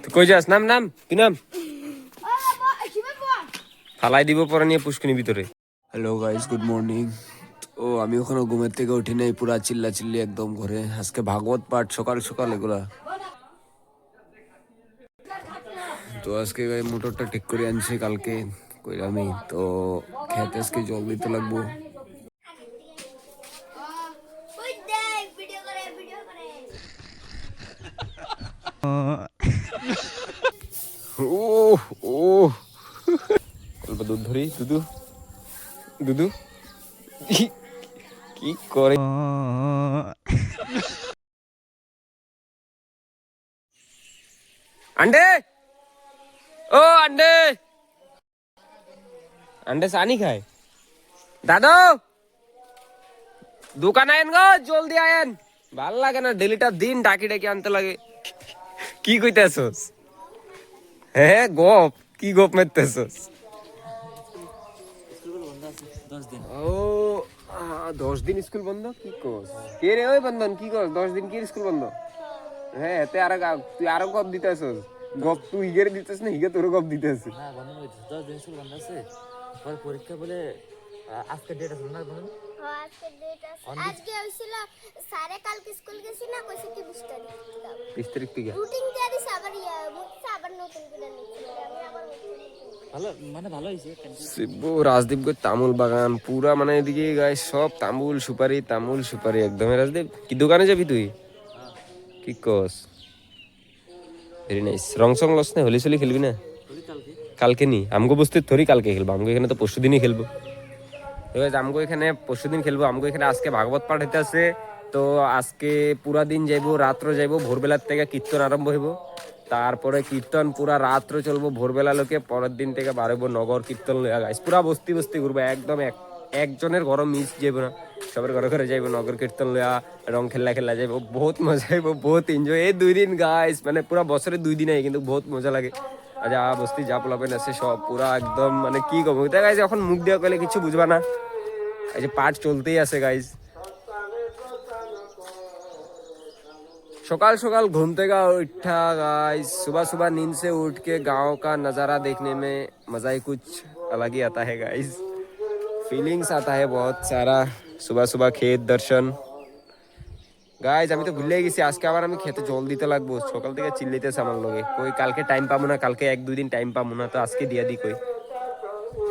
তুই কই যাস? নাম নাম কি নাম? ফালাই দিব পরে নিয়ে পুষ্কিনি ভিতরে। Hello guys, good morning. ও আমি ওখানে ঘুমের থেকে উঠি নাই, পুরা চিল্লা চিল্লি একদম ঘরে। আজকে ভাগবত পাঠ সকাল সকাল এগুলা। তো আজকে মোটরটা ঠিক করে আনছি কালকে কইরামি, তো খেতে আজকে জল দিতে লাগবো। ও ও অল্প দুধ ধরি। দুদু দুদু কি করে अंडे ओ अंडे अंडे सानी खाए दादू দোকানে আয়েন গো, জলদি আয়েন। ভাল লাগে না ডেলিটা দিন ডাকি ডাকি আনতে লাগে। কি কইতেছস? হ্যাঁ গপ, কি গপ মেরতেছস? ও 10 দিন স্কুল বন্ধ? কি কস? কে রে ওই বন্ধন কি কস? 10 দিন কি স্কুল বন্ধ? হ্যাঁ তে আর তুই আরো গপ দিতেছস। গপ তুই হিগের দিতেছ না, হিগে তোর গপ দিতেছিস। না বন্ধ হয়েছে, 10 দিন স্কুল বন্ধ আছে। পরে পরীক্ষা বলে আজকে ডেট আছে না বন্ধু? হ্যাঁ আজকে ডেট আছে। আজকে হইছিল স্যারে কালকে স্কুল গেছি না, কইছে কি 20 তারিখ থেকে যাবো। 20 তারিখ থেকে রুটিন দিয়ে দিছে, আবার মুখছে আবার নতুন করে নিচ্ছে। আমি আবার ভালো মানে ভালো হয়েছে। শিবু রাজদীপ তামুল বাগান পুরা, মানে এদিকে গায়ে সব তামুল সুপারি একদম। রাজদীপ কি দোকানে যাবি তুই? কি কস? Very nice. রং সং লস না, হোলি চলি খেলবি না? কালকে নি আমগো বস্তির থরি কালকে খেলবো, আমগো এখানে তো পরশু দিনই খেলবো। আমগো এখানে পরশু দিন খেলবো। আমগো এখানে আজকে ভাগবত পাঠ হইতে আছে, তো আজকে পুরা দিন যাইবো, রাত্র যাইবো, ভোরবেলার থেকে কীর্তন আরম্ভ হইব। তারপরে কীর্তন পুরা রাত্র চলবো, ভোরবেলা লোকে পরের দিন থেকে বাড়বো নগর কীর্তন গাইস। পুরা বস্তি বস্তি ঘুরবো একদম। একজনের ঘর মিস যাইব না, সবার ঘরে ঘরে যাইবো নগর কীর্তন লইয়া, রং খেলা যাইবো। বহুত মজা আইব, বহুত এনজয় এই 2 দিন গাইস। মানে পুরা বছরে 2 দিন কিন্তু বহুত মজা লাগে। যা বস্তি যা পোলাপেন আছে সব পুরা একদম, মানে কি কব ওইটা গাইস। এখন মুখ দেওয়া কইলে কিছু বুঝবা না। এই যে পাঠ চলতেই আছে গাইস। सकाल सकाल घूमते का उठा गाइस, सुबह सुबह नींद से उठ के गांव का नज़ारा देखने में मज़ा ही कुछ अलग ही आता है गाइस। फीलिंग्स आता है बहुत सारा। सुबह सुबह खेत दर्शन গাইজ। আমি তো ভুলে গেছি আজকে আবার আমি খেতে জল দিতে লাগবো। সকাল থেকে চিল্লিতেছে আমার লগে, কই কালকে টাইম পাবো না, কালকে 1-2 দিন টাইম পাবো না, তো আজকে দিয়া দি কই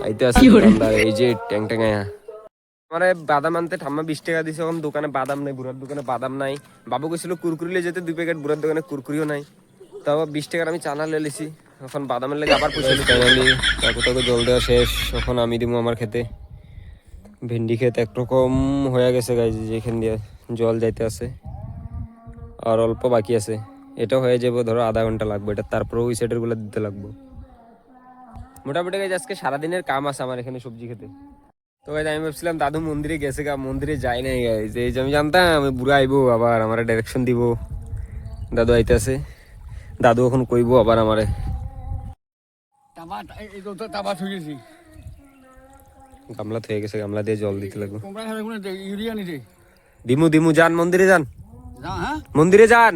আইতে আছে দোকানদার। এই যে ট্যাং ট্যাঙ্গা আমারে বাদাম আনতে ঠাম্মা 20 টাকা দিছে। এখন দোকানে বাদাম নাই, বুড়ার দোকানে বাদাম নাই। বাবু কইছিল কুরকুরিলে যেতে 2 প্যাকেট, বুড়ার দোকানে কুরকুরিও নাই। তো আবার 20 টাকার আমি চানা লয়ে লিছি। এখন বাদামের লেগে আবার পয়সা দিতে ফাইনালি কাকু জল দেওয়া শেষ। এখন আমি দিমু আমার খেতে। ভেন্ডি ক্ষেত একরকম হয়ে গেছে গাইজ, যেখান দিয়ে জল যাইতে আছে আর অল্প বাকি আছে। এটা হয়ে যাবো ধরো আধা ঘন্টা লাগবে এটা, তারপরে ওই সাইডের গুলো দিতে লাগবো। মোটামুটি গাইজ আজকে সারাদিনের কাম আছে আমার এখানে সবজি খেতে। তো গাইজ আমি ভাবছিলাম দাদু মন্দিরে গেছে গা, মন্দিরে যাই নাই গাইজ। এই যে আমি জানতাম আমি বুড়া আইবো আবার আমার ডাইরেকশন দিব। দাদু আইতেছে, দাদু এখন কইবো আবার আমারে। গামলা থয়ে গেছে, গামলা দিয়ে জল দিতে লাগবে। দিমু দিমু যান মন্দিরে যান, মন্দিরে যান।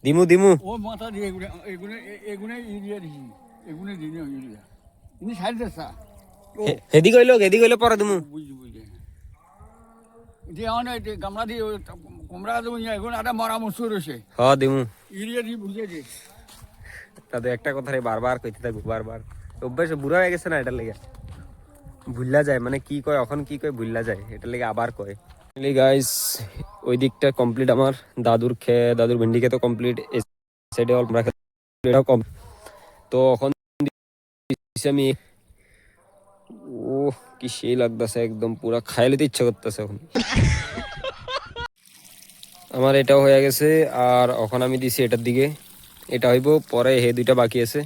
দিমু দিমু হেদি কইলো পরে দিমু। হ্যাঁ দিমু। দাদু একটা কথা বারবার কইতে থাকবো, বারবার অভ্যাস বুড়া হয়ে গেছে না, এটার লেগে ভুললা যায়। মানে কি কয় এখন কি কয় ভুললা যায়, এটার লেগে আবার কয়। গাইস ওই দিকটা কমপ্লিট আমার, দাদুর ভেন্ডি খেতে কমপ্লিট। সাইডে অল্প রাখা এটাও কম। তো এখন আমি ও কি সেই লাগতেছে একদম, পুরা খাইলেতে ইচ্ছা করতেছে এখন। আমার এটাও হয়ে গেছে, আর এখন আমি দিছি এটার দিকে। এটা হইব পরে, হে 2টা বাকি আছে।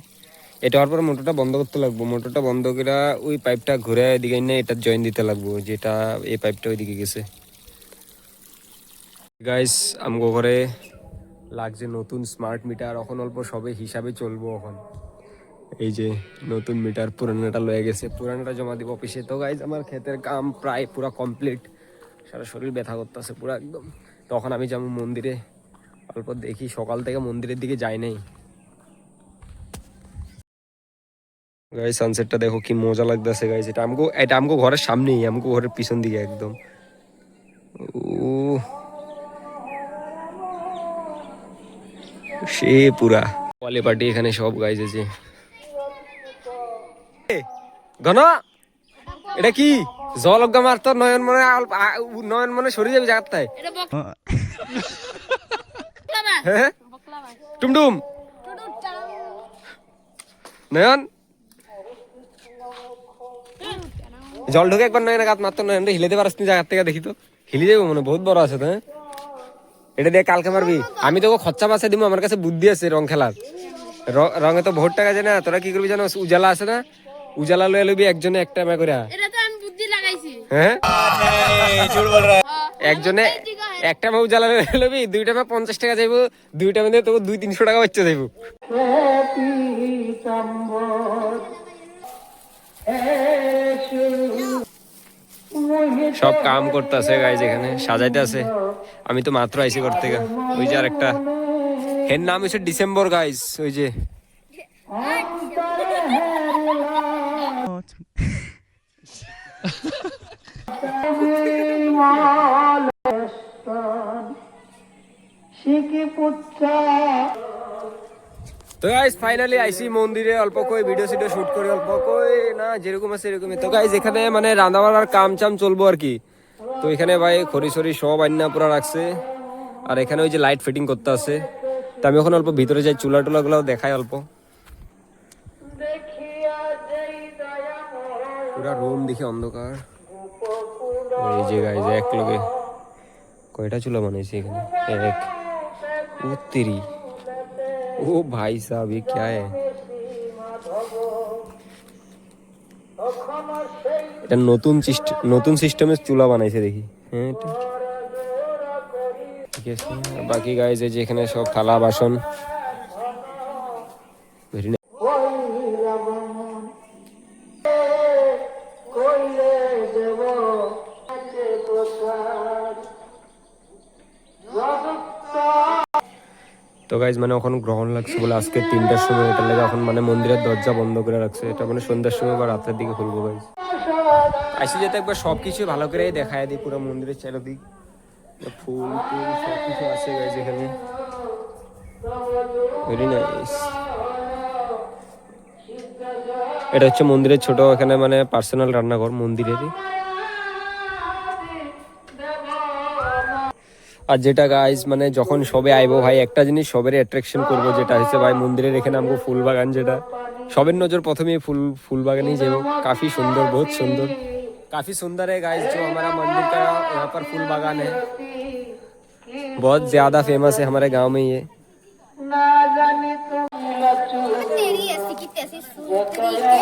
এটা হওয়ার পরে মোটরটা বন্ধ করতে লাগবো। মোটরটা বন্ধ করে ওই পাইপটা ঘুরে এদিকে নিয়ে এটা জয়েন দিতে লাগবো, যেটা এই পাইপটা ওইদিকে গেছে। গাইস আমগো ঘরে লাগছে নতুন স্মার্ট মিটার। এখন অল্প সবে হিসাবে চলবো এখন। এই যে নতুন মিটার, পুরানোটা লয়ে গেছে, পুরানোটা জমা দিব অফিসে। তো গাইস আমার ক্ষেতের কাম প্রায় পুরা কমপ্লিট। সারা শরীর ব্যথা করতেছে পুরো একদম। তখন আমি যাবো মন্দিরে, অল্প দেখি, সকাল থেকে মন্দিরের দিকে যাই নাই। গাইস সানসেটটা দেখো কি মজা লাগতেছে গাইস। এটা আমগো ঘরের সামনেই, আমগো ঘরের পিছন দিকে একদম। ও সে পুরা কলে পার্টি এখানে সব গাইজ আছে। ঘন এটা কি জল অজ্ঞা মারতো নয়ন মনে নয়ন মনে সরে যাবে জায়গাটায়। হ্যাঁ টুমটুম নয়ন জল ঢুকে একবার নয়নের গাত মারতো, নয়ন হিলেতে পারস নি জায়গা থেকে, দেখি তো হিলি যাবো মনে বহুত বড় আছে তো। হ্যাঁ এটা দিয়ে কালকে মারবি, আমি তোকে খরচা বাসা দিব, আমার কাছে বুদ্ধি আছে রং খেলার। রঙে তো ভোট টাকা যায় না, তোরা কি করবি জানো, উজালা আছে না, উজালা লয়ে লবি একজনে একটা মে করে। হ্যাঁ একজনে একটা মে উজালা লয়ে লবি, দুইটা মে 50 টাকা যাইবো, দুইটা মে তোকে 200-300 টাকা বাচ্চা যাইবো। সব কাম করতেছে গাইজ, এখানে সাজাইতে আছে। আমি তো মাত্র আইসি করতে গা। ওই যে আরেকটা, এর নাম হচ্ছে ডিসেম্বর গাইজ। ওই যে তো গাইজ ফাইনালি আইসি মন্দিরে, অল্প কই ভিডিও সিডিও শুট করি, অল্প কই না যেরকম আছে এরকমই। তো গাইজ এখানে মানে রান্না বান্নার কাম চাম চলবো আর কি। তো এখানে ভাই খড়ি সরি সব আন্না পুরা রাখছে, আর এখানে ওই যে লাইট ফিটিং করতে আছে। তো আমি এখন অল্প ভিতরে যাই, চুলা টুলা গুলো দেখাই অল্প। পুরা রুম দেখি অন্ধকার। এই যে গাইজ এক লগে কয়টা চুলা বানাইছে এখানে, এক উত্তরি। ও ভাই সাহেব ये क्या है? এটা নতুন সিস্টেমের চুলা বানাইছে দেখি। হ্যাঁ এটা ঠিক আছে। বাকি গাইজ এই যে এখানে সব থালা বাসন। Very nice. তো গাইজ মানে এখন গ্রহণ লাগছে বলে আজকে 3টার সময়, এটা লেগে এখন মানে মন্দিরের দরজা বন্ধ করে রাখছে। এটা মানে সন্ধ্যার সময় বা রাতের দিকে খুলবো গাইজ। আইসি যেতে একবার সবকিছু ভালো করে দেখায় দিই, পুরো মন্দিরের চারিদিক ফুল টুল সবকিছু আছে গাইজ এখানে। Very nice. এটা হচ্ছে মন্দিরের ছোট এখানে মানে পার্সোনাল রান্নাঘর মন্দিরেরই। আর যেটা গাইজ মানে যখন সবে আইবো ভাই, একটা জিনিস সবের অ্যাট্রাকশন করবো, যেটা হচ্ছে ভাই মন্দিরের এখানে আমগো ফুল বাগান, যেটা সবের নজর প্রথমে ফুল बागान যাবো। काफी सुंदर, बहुत सुंदर, काफी सुंदर है गाइस। जो हमारा मंदिर का यहाँ पर फूल बागान है, बहुत ज्यादा फेमस है हमारे गांव में ये। तेरी ऐसी की तैसी सूत्री है।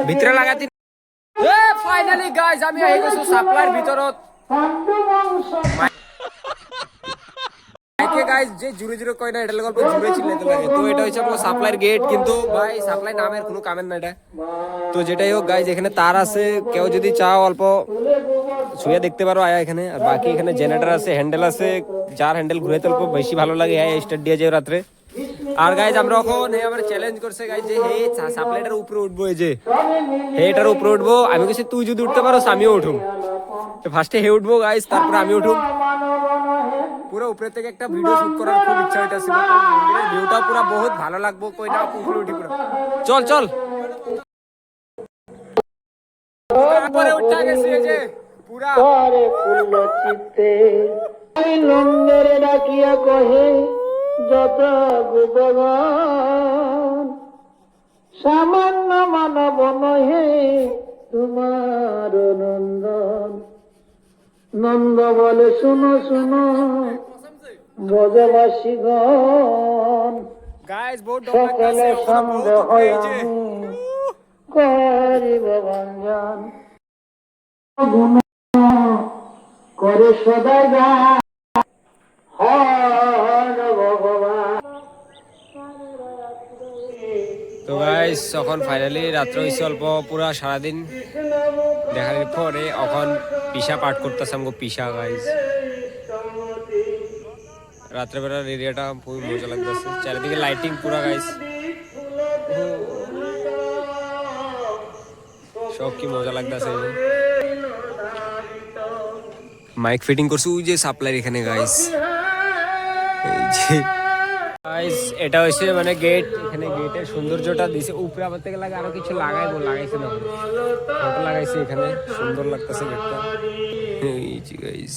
ভিতরে লাগাতি। ফাইনালি গাইস আমি আই গেছো সাপ্লাইর ভিতরত। মাইকে গাইস যে জুড়ে জুড়ে কয় না, এটা গল্প জুড়ে চিল্লাতে লাগে। তো এটা হচ্ছে আমার সাপ্লাইর গেট, কিন্তু ভাই সাপ্লাই নামের কোনো কামের না এটা। তো যেটাই হোক গাইস এখানে তার আছে, কেউ যদি চাও অল্প ছুঁয়ে দেখতে পারো আয়া এখানে। আর বাকি এখানে জেনারেটর আছে, হ্যান্ডেল আছে, যার হ্যান্ডেল ঘুরে অল্প বেশি ভালো লাগে হ্যাঁ স্টার্ট দিয়ে যায় রাত্রে। আর গাইজ আমরা এখন আমার চ্যালেঞ্জ করছে গাইজ যে হে সাপ্লাইটার উপরে উঠবো, এই যে হে এটার উপরে উঠবো। আমি বলছি তুই যদি উঠতে পারো আমিও উঠুম। ফার্স্টে হে উঠবো গাইজ, তারপরে আমি উঠুম। পুরো উপরে থেকে একটা ভিডিও শুট করার খুব ইচ্ছা হইতাছিল। ভিউটা পুরো বহুত ভালো লাগবো, কই না উপরে উঠি পুরো। চল চল উপরে উঠা গেছে এই যে পুরা লঙ্গরে ডাকিয়া কহে যত ভগবান, সামান্য মানব নহে তোমার নন্দন। নন্দ বলে শুনো শুনো ব্রজবাসীগণ, গাইজ বহুত সকলে সন্দেহ করিব ভঞ্জন। গুণ করে সদাই গান তো গাইজ গাইস এখন ফাইনালি রাত্র হয়েছে অল্প পুরা সারাদিন দেখার পরে এখন পিসা পাঠ করতেছে আমাকে পিসা গাইস রাত্রেবেলার এরিয়াটা খুবই মজা লাগতেছে চারিদিকে লাইটিং পুরা গাইস সব কি মজা লাগতেছে মাইক ফিটিং করছে ওই যে সাপ্লাই এখানে গাইস এই যে গাইস এটা হইছে মানে গেট এখানে গেটের সৌন্দর্যটা দিছে উপরে আবার থেকে লাগে আরো কিছু লাগাইছে না ফটো লাগাইছে এখানে সুন্দর লাগতেছে গেটটা এই যে গাইস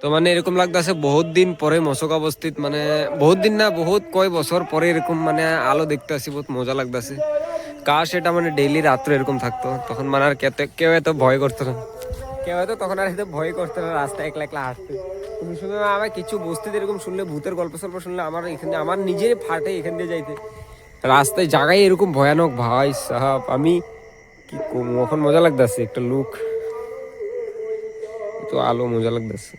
তো মানে এরকম লাগতেছে বহুত দিন পরে মশক অবস্থিত মানে বহুত দিন না বহুত কয় বছর পরে এরকম মানে আলো দেখতে আসি বহুত মজা লাগতেছে কাশ এটা মানে ডেইলি রাত্রে এরকম থাকতো তখন মানে আর কেউ এত ভয় করতো না কেউ হয়তো তখন আর এত ভয় করতো না রাস্তায় একলা একলা হাঁটতে তুমি শুনে আমার কিছু বস্তিতে এরকম শুনলে ভূতের গল্প সল্প শুনলে আমার এখানে আমার নিজের ফাটে এখান দিয়ে যাইতে রাস্তায় জায়গায় এরকম ভয়ানক ভাই সাহাব আমি কি এখন মজা লাগতেছে একটা লুক তো আলো মজা লাগতেছে